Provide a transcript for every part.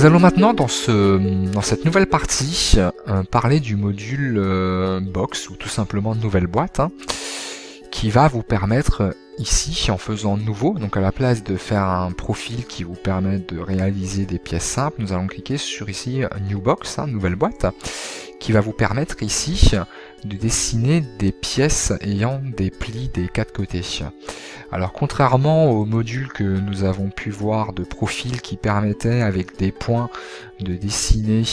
Nous allons maintenant dans cette nouvelle partie parler du module box ou tout simplement nouvelle boîte qui va vous permettre ici en faisant nouveau, donc à la place de faire un profil qui vous permet de réaliser des pièces simples, nous allons cliquer sur ici New Box, nouvelle boîte, qui va vous permettre ici de dessiner des pièces ayant des plis des quatre côtés. Alors contrairement au module que nous avons pu voir de profil qui permettait avec des points de dessiner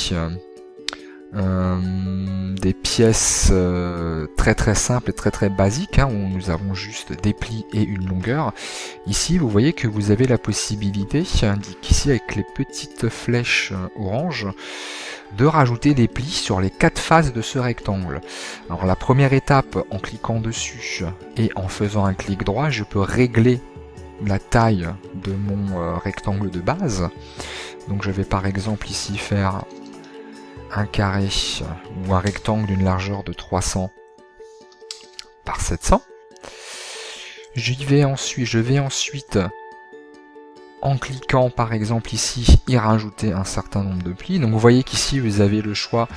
des pièces très simples et très basiques, où nous avons juste des plis et une longueur. Ici vous voyez que vous avez la possibilité, indiqué ici avec les petites flèches orange, de rajouter des plis sur les quatre faces de ce rectangle. Alors la première étape, en cliquant dessus et en faisant un clic droit, je peux régler la taille de mon rectangle de base. Donc je vais par exemple ici faire un carré ou un rectangle d'une largeur de 300 par 700. Je vais ensuite en cliquant par exemple ici y rajouter un certain nombre de plis. Donc vous voyez qu'ici vous avez le choix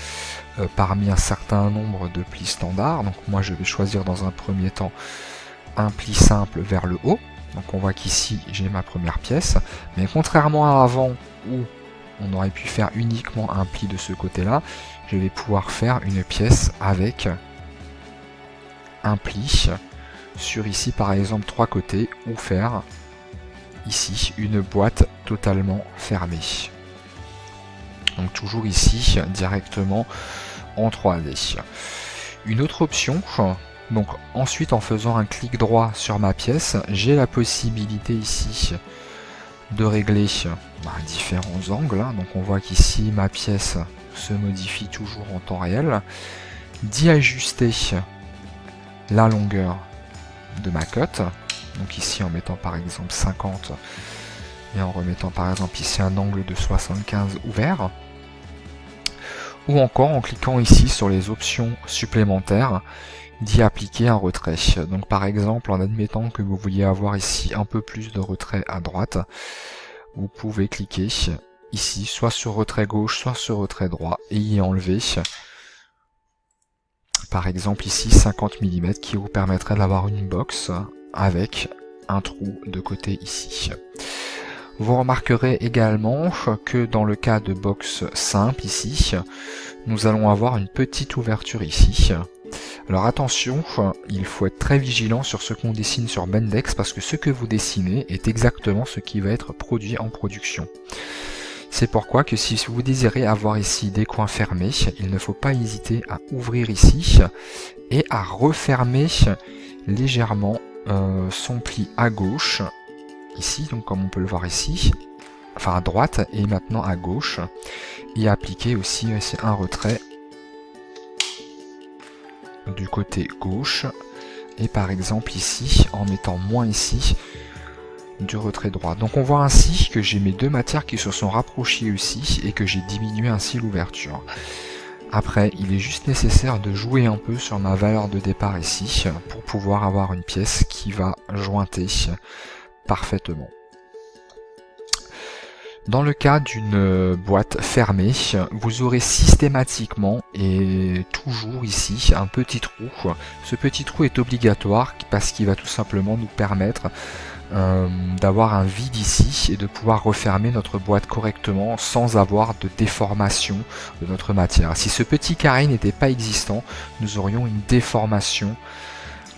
parmi un certain nombre de plis standards. Donc moi je vais choisir dans un premier temps un pli simple vers le haut. Donc on voit qu'ici j'ai ma première pièce, mais contrairement à avant où on aurait pu faire uniquement un pli de ce côté là, je vais pouvoir faire une pièce avec un pli sur ici par exemple 3 côtés, ou faire ici une boîte totalement fermée. Donc toujours ici directement en 3D. Une autre option, donc ensuite en faisant un clic droit sur ma pièce, j'ai la possibilité ici de régler différents angles. Donc on voit qu'ici ma pièce se modifie toujours en temps réel, d'y ajuster la longueur de ma cote. Donc ici en mettant par exemple 50 et en remettant par exemple ici un angle de 75 ouvert, ou encore en cliquant ici sur les options supplémentaires d'y appliquer un retrait. Donc par exemple en admettant que vous vouliez avoir ici un peu plus de retrait à droite, vous pouvez cliquer ici soit sur retrait gauche soit sur retrait droit et y enlever par exemple ici 50 mm qui vous permettrait d'avoir une box avec un trou de côté ici. Vous remarquerez également que dans le cas de box simple ici, nous allons avoir une petite ouverture ici. Alors attention, il faut être très vigilant sur ce qu'on dessine sur Bendix parce que ce que vous dessinez est exactement ce qui va être produit en production. C'est pourquoi que si vous désirez avoir ici des coins fermés, il ne faut pas hésiter à ouvrir ici et à refermer légèrement son pli à gauche, ici, donc comme on peut le voir ici, enfin à droite et maintenant à gauche, et appliquer aussi un retrait du côté gauche, et par exemple ici, en mettant moins ici, du retrait droit. Donc on voit ainsi que j'ai mes deux matières qui se sont rapprochées aussi, et que j'ai diminué ainsi l'ouverture. Après, il est juste nécessaire de jouer un peu sur ma valeur de départ ici, pour pouvoir avoir une pièce qui va jointer parfaitement. Dans le cas d'une boîte fermée, vous aurez systématiquement et toujours ici un petit trou. Ce petit trou est obligatoire parce qu'il va tout simplement nous permettre d'avoir un vide ici et de pouvoir refermer notre boîte correctement sans avoir de déformation de notre matière. Si ce petit carré n'était pas existant, nous aurions une déformation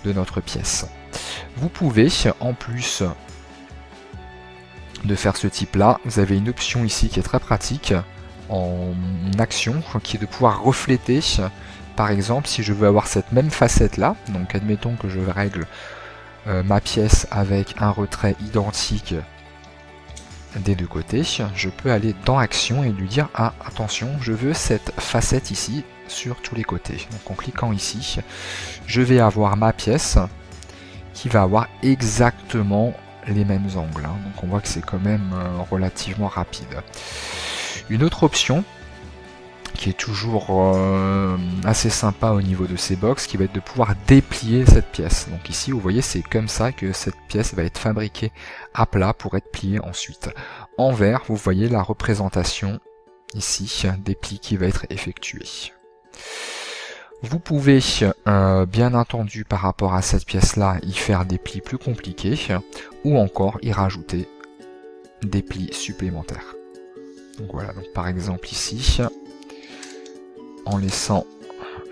de notre pièce. Vous pouvez, en plus de faire ce type là, vous avez une option ici qui est très pratique en action, qui est de pouvoir refléter, par exemple si je veux avoir cette même facette là, donc admettons que je règle ma pièce avec un retrait identique des deux côtés, je peux aller dans action et lui dire ah attention, je veux cette facette ici sur tous les côtés. Donc en cliquant ici, je vais avoir ma pièce qui va avoir exactement les mêmes angles. Donc on voit que c'est quand même relativement rapide. Une autre option qui est toujours assez sympa au niveau de ces box qui va être de pouvoir déplier cette pièce. Donc ici vous voyez c'est comme ça que cette pièce va être fabriquée à plat pour être pliée ensuite. En vert vous voyez la représentation ici des plis qui va être effectué. Vous pouvez bien entendu par rapport à cette pièce là y faire des plis plus compliqués ou encore y rajouter des plis supplémentaires. Donc voilà, donc par exemple ici, en laissant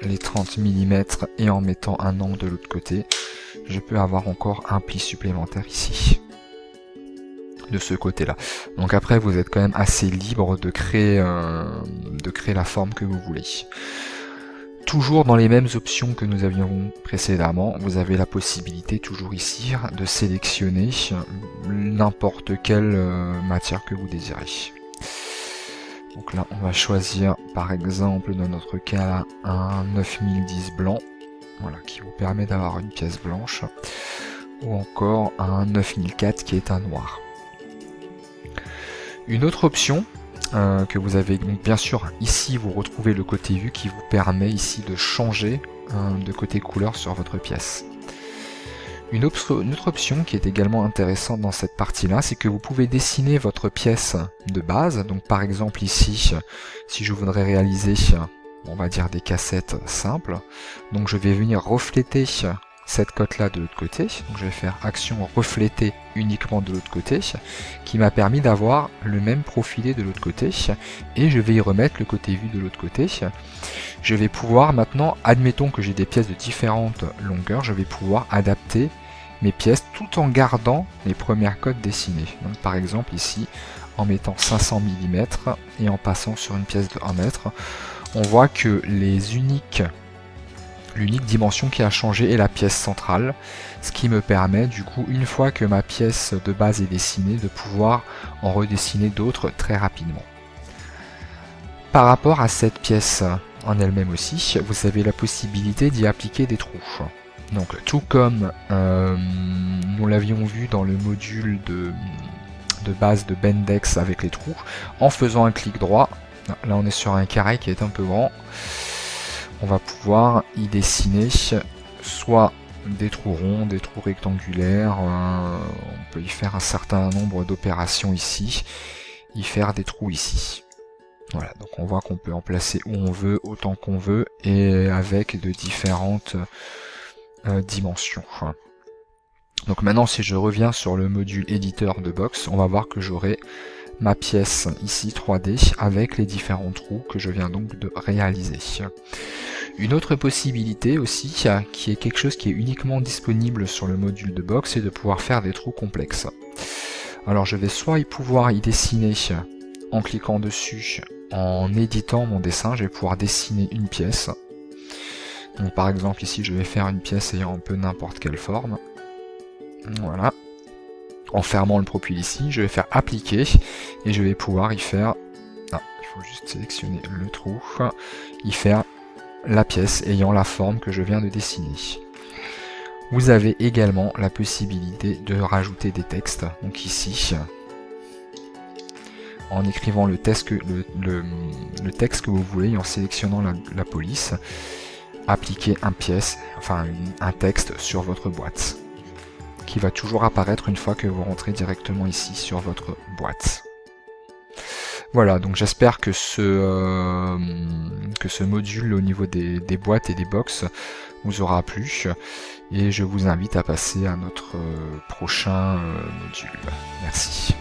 les 30 mm et en mettant un angle de l'autre côté, je peux avoir encore un pli supplémentaire ici, de ce côté là. Donc après vous êtes quand même assez libre de créer la forme que vous voulez. Toujours dans les mêmes options que nous avions précédemment, vous avez la possibilité toujours ici de sélectionner n'importe quelle matière que vous désirez. Donc là on va choisir par exemple dans notre cas là, un 9010 blanc, voilà, qui vous permet d'avoir une pièce blanche, ou encore un 9004 qui est un noir. Une autre option que vous avez, donc bien sûr ici vous retrouvez le côté vue qui vous permet ici de changer de côté couleur sur votre pièce. Une autre option qui est également intéressante dans cette partie là, c'est que vous pouvez dessiner votre pièce de base. Donc par exemple ici, si je voudrais réaliser, on va dire des cassettes simples, donc je vais venir refléter cette cote là de l'autre côté, donc je vais faire action refléter uniquement de l'autre côté, qui m'a permis d'avoir le même profilé de l'autre côté, et je vais y remettre le côté vu de l'autre côté. Je vais pouvoir maintenant, admettons que j'ai des pièces de différentes longueurs, je vais pouvoir adapter mes pièces tout en gardant les premières cotes dessinées. Donc par exemple ici, en mettant 500 mm et en passant sur une pièce de 1 mètre, on voit que l'unique dimension qui a changé est la pièce centrale, ce qui me permet du coup, une fois que ma pièce de base est dessinée, de pouvoir en redessiner d'autres très rapidement. Par rapport à cette pièce en elle-même aussi, vous avez la possibilité d'y appliquer des trous. Donc tout comme nous l'avions vu dans le module de base de Bendix avec les trous, en faisant un clic droit, là on est sur un carré qui est un peu grand, on va pouvoir y dessiner soit des trous ronds, des trous rectangulaires, on peut y faire un certain nombre d'opérations ici, y faire des trous ici. Voilà, donc on voit qu'on peut en placer où on veut, autant qu'on veut, et avec de différentes dimensions. Donc maintenant si je reviens sur le module éditeur de box, on va voir que j'aurai ma pièce ici 3D avec les différents trous que je viens donc de réaliser. Une autre possibilité aussi, qui est quelque chose qui est uniquement disponible sur le module de box, c'est de pouvoir faire des trous complexes. Alors je vais soit pouvoir y dessiner en cliquant dessus, en éditant mon dessin, je vais pouvoir dessiner une pièce. Donc par exemple ici je vais faire une pièce ayant un peu n'importe quelle forme. Voilà. En fermant le profil ici, je vais faire appliquer et je vais pouvoir y faire, il faut juste sélectionner le trou, y faire la pièce ayant la forme que je viens de dessiner. Vous avez également la possibilité de rajouter des textes, donc ici, en écrivant le texte que vous voulez, en sélectionnant la police, appliquer un texte sur votre boîte, qui va toujours apparaître une fois que vous rentrez directement ici sur votre boîte. Voilà, donc j'espère que ce module au niveau des boîtes et des box vous aura plu, et je vous invite à passer à notre prochain module. Merci.